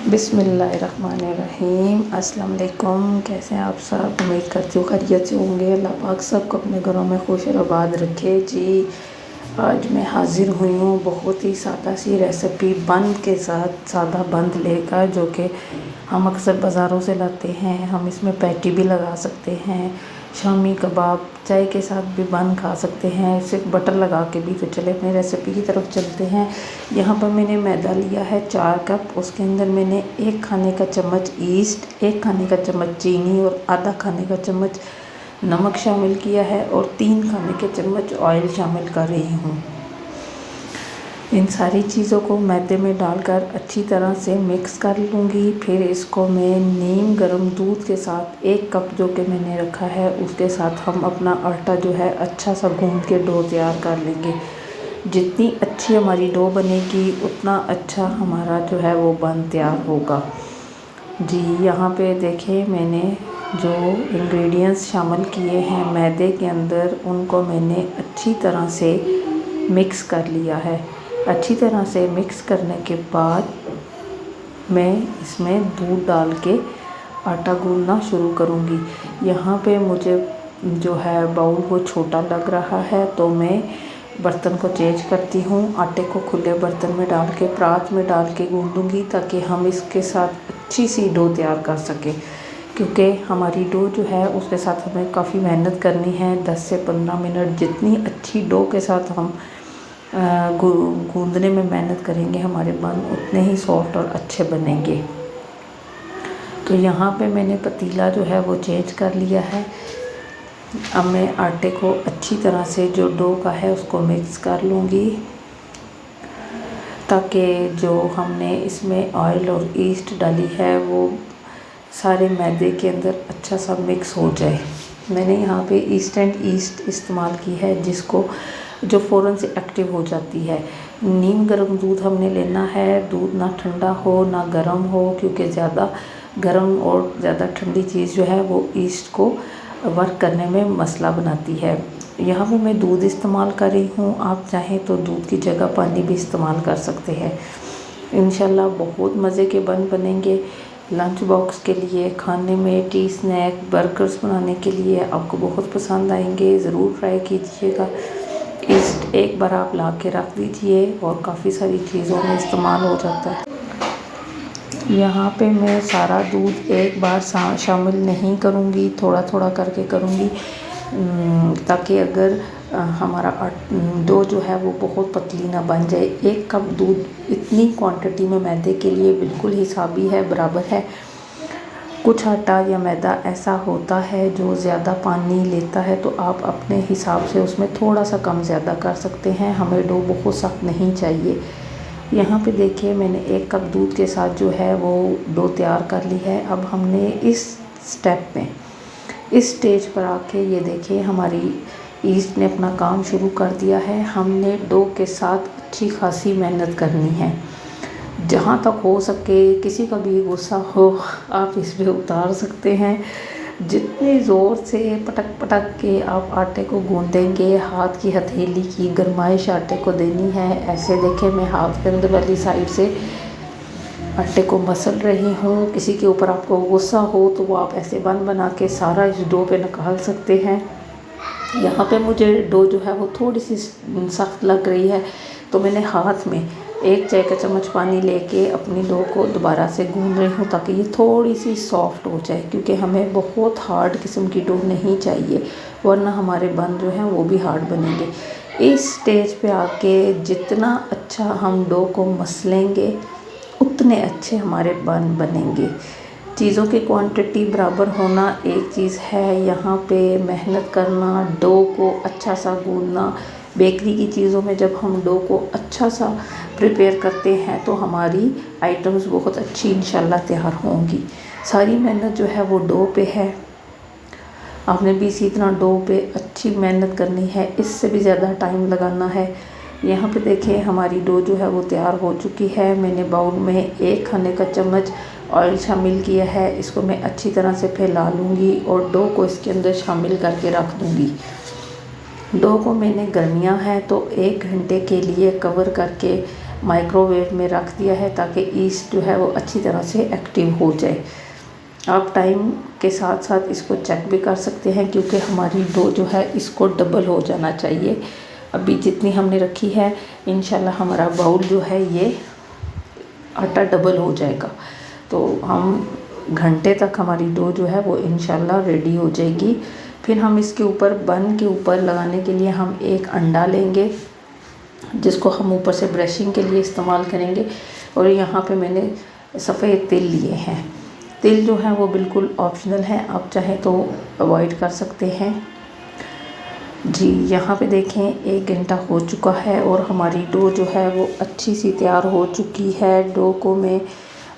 बिस्मिल्लाहिर्रहमानिर्रहीम। अस्सलाम वालेकुम। कैसे हैं आप सब? उम्मीद करती हूँ खैरियत से होंगे। अल्लाह पाक सबको अपने घरों में खुश और आबाद रखे। जी, आज मैं हाज़िर हुई हूँ बहुत ही सादा सी रेसिपी बंद के साथ, सादा बंद लेकर, जो कि हम अक्सर बाज़ारों से लाते हैं। हम इसमें पैटी भी लगा सकते हैं, शामी कबाब, चाय के साथ भी बन खा सकते हैं, सिर्फ बटर लगा के भी। तो चले अपनी रेसिपी की तरफ चलते हैं। यहाँ पर मैंने मैदा लिया है 4 कप। उसके अंदर मैंने 1 खाने का चम्मच ईस्ट, 1 खाने का चम्मच चीनी और आधा खाने का चम्मच नमक शामिल किया है और 3 खाने के चम्मच ऑयल शामिल कर रही हूँ। इन सारी चीज़ों को मैदे में डालकर अच्छी तरह से मिक्स कर लूँगी। फिर इसको मैं नीम गर्म दूध के साथ 1 कप जो कि मैंने रखा है, उसके साथ हम अपना आटा जो है अच्छा सा गूंद के डो तैयार कर लेंगे। जितनी अच्छी हमारी डो बनेगी उतना अच्छा हमारा जो है वो बन तैयार होगा। जी, यहाँ पे देखें, मैंने जो इंग्रेडिएंट्स शामिल किए हैं मैदे के अंदर, उनको मैंने अच्छी तरह से मिक्स कर लिया है। अच्छी तरह से मिक्स करने के बाद मैं इसमें दूध डाल के आटा गूंदना शुरू करूँगी। यहाँ पे मुझे जो है बाउल वो छोटा लग रहा है, तो मैं बर्तन को चेंज करती हूँ। आटे को खुले बर्तन में डाल के, परात में डाल के गूंदूँगी, ताकि हम इसके साथ अच्छी सी डो तैयार कर सकें। क्योंकि हमारी डो जो है उसके साथ हमें काफ़ी मेहनत करनी है। 10 से 15 मिनट जितनी अच्छी डो के साथ हम गूंदने में मेहनत करेंगे, हमारे बन उतने ही सॉफ्ट और अच्छे बनेंगे। तो यहाँ पे मैंने पतीला जो है वो चेंज कर लिया है। अब मैं आटे को अच्छी तरह से जो डो का है उसको मिक्स कर लूँगी, ताकि जो हमने इसमें ऑयल और ईस्ट डाली है वो सारे मैदे के अंदर अच्छा सा मिक्स हो जाए। मैंने यहाँ पे इंस्टेंट ईस्ट इस्तेमाल की है, जिसको जो फ़ौरन से एक्टिव हो जाती है। नीम गर्म दूध हमने लेना है। दूध ना ठंडा हो ना गर्म हो, क्योंकि ज़्यादा गर्म और ज़्यादा ठंडी चीज़ जो है वो ईस्ट को वर्क करने में मसला बनाती है। यहाँ पे मैं दूध इस्तेमाल कर रही हूँ। आप चाहें तो दूध की जगह पानी भी इस्तेमाल कर सकते हैं। इंशाल्लाह बहुत मज़े के बन बनेंगे। लंच बॉक्स के लिए, खाने में, टी स्नैक, बर्गर्स बनाने के लिए आपको बहुत पसंद आएंगे। ज़रूर ट्राई कीजिएगा। ईस्ट एक बार आप ला के रख दीजिए और काफ़ी सारी चीज़ों में इस्तेमाल हो जाता है। यहाँ पे मैं सारा दूध एक बार शामिल नहीं करूँगी, थोड़ा थोड़ा करके करूँगी, ताकि अगर हमारा डो जो है वो बहुत पतली ना बन जाए। 1 कप दूध इतनी क्वांटिटी में मैदे के लिए बिल्कुल हिसाबी है, बराबर है। कुछ आटा या मैदा ऐसा होता है जो ज़्यादा पानी लेता है, तो आप अपने हिसाब से उसमें थोड़ा सा कम ज़्यादा कर सकते हैं। हमें डो बहुत सख्त नहीं चाहिए। यहाँ पे देखिए, मैंने 1 कप दूध के साथ जो है वो डो तैयार कर ली है। अब हमने इस स्टेप में, इस स्टेज पर आके ये देखिए, हमारी ईस्ट ने अपना काम शुरू कर दिया है। हमने डो के साथ अच्छी खासी मेहनत करनी है। जहाँ तक हो सके, किसी का भी गुस्सा हो आप इस पे उतार सकते हैं। जितनी ज़ोर से पटक पटक के आप आटे को गूंदेंगे, हाथ की हथेली की गरमाइश आटे को देनी है। ऐसे देखें, मैं हाथ के अंदर वाली साइड से आटे को मसल रही हूँ। किसी के ऊपर आपको गुस्सा हो तो वो आप ऐसे बन बना के सारा इस डो पे निकाल सकते हैं। यहाँ पे मुझे डो जो है वो थोड़ी सी सख्त लग रही है, तो मैंने हाथ में 1 चाय का चम्मच पानी लेके अपनी डो को दोबारा से गूंद रही हूँ, ताकि ये थोड़ी सी सॉफ्ट हो जाए। क्योंकि हमें बहुत हार्ड किस्म की डो नहीं चाहिए, वरना हमारे बन जो हैं वो भी हार्ड बनेंगे। इस स्टेज पे आके जितना अच्छा हम डो को मसलेंगे, उतने अच्छे हमारे बन बनेंगे। चीज़ों की क्वांटिटी बराबर होना एक चीज़ है, यहाँ पे मेहनत करना, डो को अच्छा सा गूंदना। बेकरी की चीज़ों में जब हम डो को अच्छा सा प्रिपेयर करते हैं तो हमारी आइटम्स बहुत अच्छी इंशाल्लाह तैयार होंगी। सारी मेहनत जो है वो डो पे है। आपने भी इसी तरह डो पे अच्छी मेहनत करनी है, इससे भी ज़्यादा टाइम लगाना है। यहाँ पे देखें, हमारी डो जो है वो तैयार हो चुकी है। मैंने बाउल में 1 खाने का चम्मच ऑयल शामिल किया है। इसको मैं अच्छी तरह से फैला लूँगी और डो को इसके अंदर शामिल करके रख दूँगी। डो को मैंने गर्मियाँ हैं तो 1 घंटे के लिए कवर करके माइक्रोवेव में रख दिया है ताकि ईस्ट जो है वो अच्छी तरह से एक्टिव हो जाए। आप टाइम के साथ साथ इसको चेक भी कर सकते हैं क्योंकि हमारी डो जो है इसको डबल हो जाना चाहिए। अभी जितनी हमने रखी है इंशाल्लाह हमारा बाउल जो है ये आटा डबल हो जाएगा, तो हम घंटे तक हमारी डो जो है वो इंशाल्लाह रेडी हो जाएगी। फिर हम इसके ऊपर बन के ऊपर लगाने के लिए हम एक अंडा लेंगे जिसको हम ऊपर से ब्रशिंग के लिए इस्तेमाल करेंगे। और यहाँ पे मैंने सफ़ेद तिल लिए हैं। तिल जो है वो बिल्कुल ऑप्शनल है, आप चाहें तो अवॉइड कर सकते हैं। जी यहाँ पे देखें 1 घंटा हो चुका है और हमारी डो जो है वो अच्छी सी तैयार हो चुकी है। डो को मैं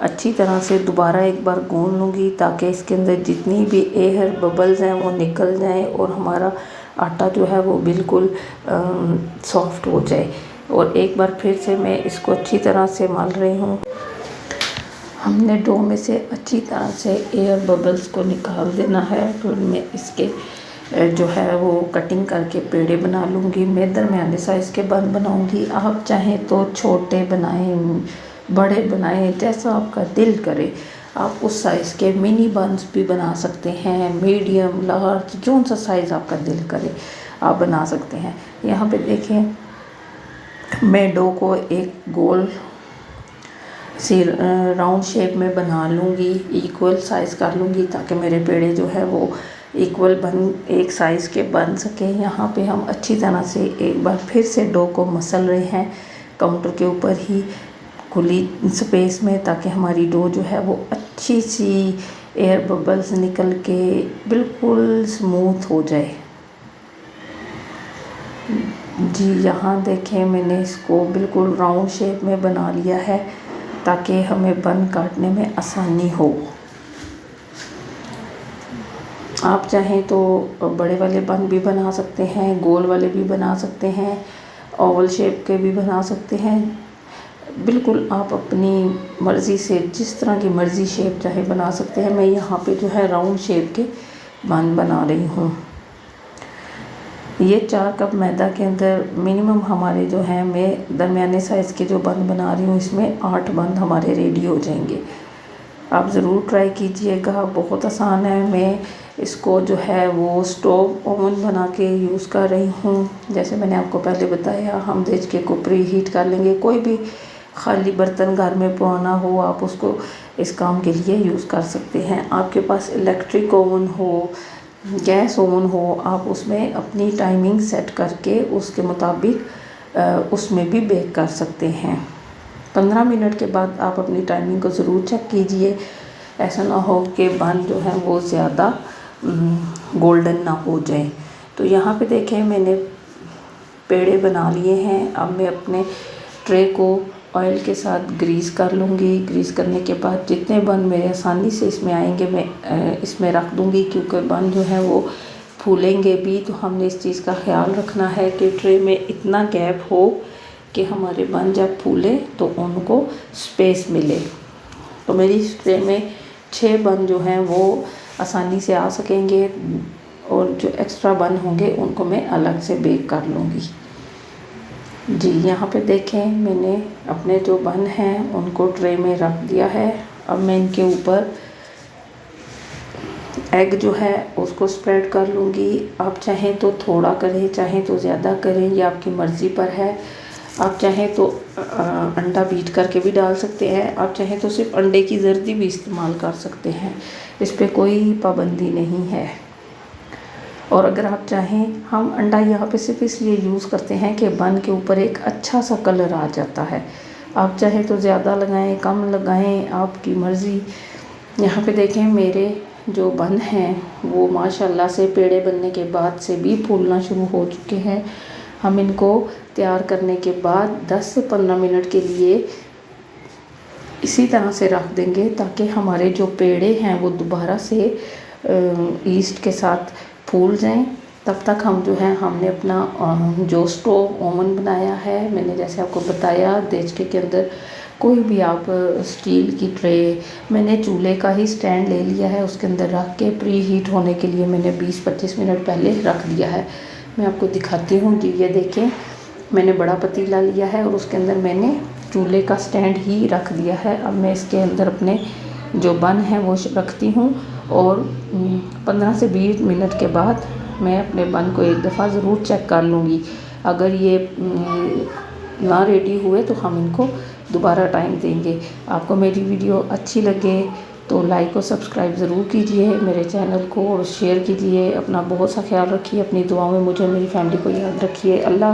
अच्छी तरह से दोबारा एक बार गूंद लूँगी ताकि इसके अंदर जितनी भी एयर बबल्स हैं वो निकल जाएं और हमारा आटा जो है वो बिल्कुल सॉफ्ट हो जाए। और एक बार फिर से मैं इसको अच्छी तरह से मल रही हूँ। हमने डो में से अच्छी तरह से एयर बबल्स को निकाल देना है। फिर मैं इसके जो है वो कटिंग करके पेड़े बना लूँगी। मैं दरमियाने साइज़ के बन बनाऊँगी। आप चाहें तो छोटे बनाएं, बड़े बनाएं, जैसा आपका दिल करे। आप उस साइज़ के मिनी बन्स भी बना सकते हैं, मीडियम, लार्ज, जो सा साइज़ आपका दिल करे आप बना सकते हैं। यहाँ पे देखें मैं डो को एक गोल सी राउंड शेप में बना लूँगी, इक्वल साइज़ कर लूँगी ताकि मेरे पेड़े जो है वो इक्वल बन एक साइज़ के बन सके। यहाँ पे हम अच्छी तरह से एक बार फिर से डो को मसल रहे हैं काउंटर के ऊपर ही खुली स्पेस में, ताकि हमारी डो जो है वो अच्छी सी एयर बबल्स निकल के बिल्कुल स्मूथ हो जाए। जी यहाँ देखें मैंने इसको बिल्कुल राउंड शेप में बना लिया है ताकि हमें बन काटने में आसानी हो। आप चाहें तो बड़े वाले बन भी बना सकते हैं, गोल वाले भी बना सकते हैं, ओवल शेप के भी बना सकते हैं। बिल्कुल आप अपनी मर्ज़ी से जिस तरह की मर्ज़ी शेप चाहे बना सकते हैं। मैं यहाँ पे जो है राउंड शेप के बन बना रही हूँ। ये 4 कप मैदा के अंदर मिनिमम हमारे जो है मैं दरमियाने साइज़ के जो बन बना रही हूँ इसमें 8 बन हमारे रेडी हो जाएंगे। आप ज़रूर ट्राई कीजिएगा, बहुत आसान है। मैं इसको जो है वो स्टोव ओवन बना के यूज़ कर रही हूँ। जैसे मैंने आपको पहले बताया हम देचके को प्री हीट कर लेंगे। कोई भी खाली बर्तन घर में पुराना हो आप उसको इस काम के लिए यूज़ कर सकते हैं। आपके पास इलेक्ट्रिक ओवन हो, गैस ओवन हो, आप उसमें अपनी टाइमिंग सेट करके उसके मुताबिक उसमें भी बेक कर सकते हैं। 15 मिनट के बाद आप अपनी टाइमिंग को ज़रूर चेक कीजिए, ऐसा ना हो कि बन जो है वो ज़्यादा गोल्डन ना हो जाए। तो यहाँ पे देखें मैंने पेड़े बना लिए हैं। अब मैं अपने ट्रे को ऑयल के साथ ग्रीस कर लूँगी। ग्रीस करने के बाद जितने बन मेरे आसानी से इसमें आएंगे मैं इसमें रख दूँगी, क्योंकि बन जो है वो फूलेंगे भी। तो हमने इस चीज़ का ख्याल रखना है कि ट्रे में इतना गैप हो कि हमारे बन जब फूले तो उनको स्पेस मिले। तो मेरी इस ट्रे में 6 बन जो हैं वो आसानी से आ सकेंगे और जो एक्स्ट्रा बन होंगे उनको मैं अलग से बेक कर लूँगी। जी यहाँ पे देखें मैंने अपने जो बन हैं उनको ट्रे में रख दिया है। अब मैं इनके ऊपर एग जो है उसको स्प्रेड कर लूँगी। आप चाहें तो थोड़ा करें, चाहें तो ज़्यादा करें, ये आपकी मर्ज़ी पर है। आप चाहें तो अंडा बीट करके भी डाल सकते हैं, आप चाहें तो सिर्फ अंडे की जर्दी भी इस्तेमाल कर सकते हैं, इस पे कोई पाबंदी नहीं है। और अगर आप चाहें, हम अंडा यहाँ पे सिर्फ इसलिए यूज़ करते हैं कि बन के ऊपर एक अच्छा सा कलर आ जाता है। आप चाहें तो ज़्यादा लगाएं, कम लगाएं, आपकी मर्ज़ी। यहाँ पे देखें मेरे जो बन हैं वो माशाल्लाह से पेड़े बनने के बाद से भी फूलना शुरू हो चुके हैं। हम इनको तैयार करने के बाद 10 से 15 मिनट के लिए इसी तरह से रख देंगे ताकि हमारे जो पेड़े हैं वो दोबारा से ईस्ट के साथ फूल जाएं। तब तक हम जो है हमने अपना जो स्टोव ओवन बनाया है, मैंने जैसे आपको बताया देचके के अंदर कोई भी आप स्टील की ट्रे, मैंने चूल्हे का ही स्टैंड ले लिया है, उसके अंदर रख के प्री हीट होने के लिए मैंने 20-25 मिनट पहले रख दिया है। मैं आपको दिखाती हूँ जी। ये देखें मैंने बड़ा पतीला लिया है और उसके अंदर मैंने चूल्हे का स्टैंड ही रख दिया है। अब मैं इसके अंदर अपने जो बन है वो रखती हूँ और 15 से 20 मिनट के बाद मैं अपने बन को एक दफ़ा ज़रूर चेक कर लूँगी। अगर ये ना रेडी हुए तो हम इनको दोबारा टाइम देंगे। आपको मेरी वीडियो अच्छी लगे तो लाइक और सब्सक्राइब ज़रूर कीजिए मेरे चैनल को और शेयर कीजिए। अपना बहुत सा ख्याल रखिए, अपनी दुआओं में मुझे मेरी फैमिली को याद रखिए। अल्लाह।